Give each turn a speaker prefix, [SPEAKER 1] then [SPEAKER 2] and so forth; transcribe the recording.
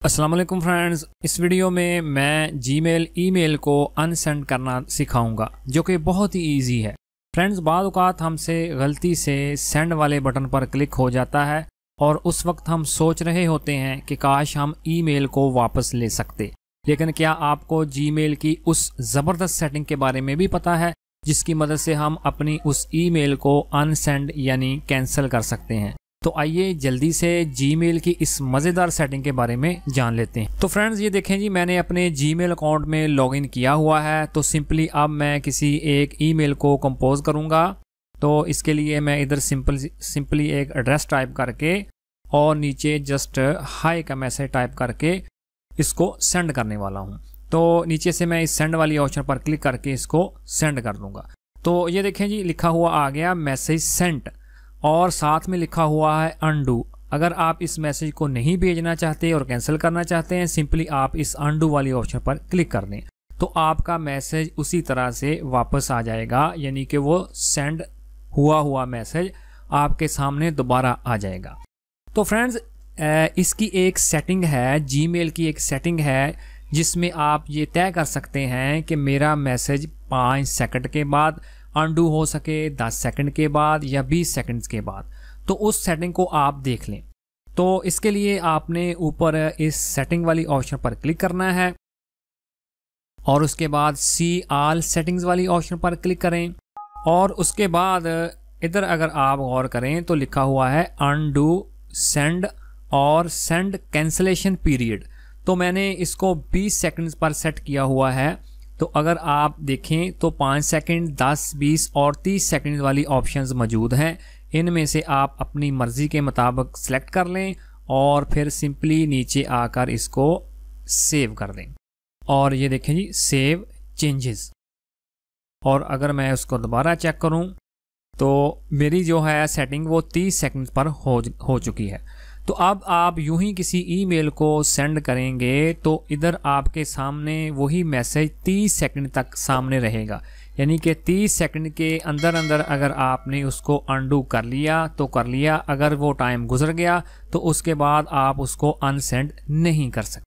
[SPEAKER 1] अस्सलाम वालेकुम फ्रेंड्स, इस वीडियो में मैं जीमेल ईमेल को अनसेंड करना सिखाऊंगा जो कि बहुत ही इजी है। फ्रेंड्स, बाद औक़ात हमसे गलती से सेंड वाले बटन पर क्लिक हो जाता है और उस वक्त हम सोच रहे होते हैं कि काश हम ईमेल को वापस ले सकते। लेकिन क्या आपको जीमेल की उस ज़बरदस्त सेटिंग के बारे में भी पता है जिसकी मदद से हम अपनी उस ईमेल को अनसेंड यानी कैंसिल कर सकते हैं? तो आइए जल्दी से जीमेल की इस मज़ेदार सेटिंग के बारे में जान लेते हैं। तो फ्रेंड्स, ये देखें जी, मैंने अपने जीमेल अकाउंट में लॉगिन किया हुआ है। तो सिंपली अब मैं किसी एक ईमेल को कंपोज करूंगा। तो इसके लिए मैं इधर सिंपली एक एड्रेस टाइप करके और नीचे जस्ट हाई का मैसेज टाइप करके इसको सेंड करने वाला हूँ। तो नीचे से मैं इस सेंड वाली ऑप्शन पर क्लिक करके इसको सेंड कर दूंगा। तो ये देखें जी, लिखा हुआ आ गया मैसेज सेंट और साथ में लिखा हुआ है अनडू। अगर आप इस मैसेज को नहीं भेजना चाहते और कैंसिल करना चाहते हैं, सिंपली आप इस अनडू वाली ऑप्शन पर क्लिक कर दें तो आपका मैसेज उसी तरह से वापस आ जाएगा, यानी कि वो सेंड हुआ मैसेज आपके सामने दोबारा आ जाएगा। तो फ्रेंड्स, इसकी एक सेटिंग है, जीमेल की एक सेटिंग है जिसमें आप ये तय कर सकते हैं कि मेरा मैसेज 5 सेकंड के बाद अनडू हो सके, 10 सेकंड के बाद या 20 सेकंड्स के बाद। तो उस सेटिंग को आप देख लें। तो इसके लिए आपने ऊपर इस सेटिंग वाली ऑप्शन पर क्लिक करना है और उसके बाद सी ऑल सेटिंग्स वाली ऑप्शन पर क्लिक करें और उसके बाद इधर अगर आप गौर करें तो लिखा हुआ है अनडू, सेंड और सेंड कैंसलेशन पीरियड। तो मैंने इसको 20 सेकंड्स पर सेट किया हुआ है। तो अगर आप देखें तो 5 सेकंड, 10, 20 और 30 सेकंड वाली ऑप्शंस मौजूद हैं। इनमें से आप अपनी मर्ज़ी के मुताबिक सेलेक्ट कर लें और फिर सिंपली नीचे आकर इसको सेव कर दें। और ये देखें जी, सेव चेंजेस। और अगर मैं उसको दोबारा चेक करूं तो मेरी जो है सेटिंग वो 30 सेकंड पर हो चुकी है। तो अब आप यूं ही किसी ईमेल को सेंड करेंगे तो इधर आपके सामने वही मैसेज 30 सेकंड तक सामने रहेगा, यानी कि 30 सेकंड के अंदर अंदर अगर आपने उसको अनडू कर लिया तो कर लिया, अगर वो टाइम गुजर गया तो उसके बाद आप उसको अनसेंड नहीं कर सकते।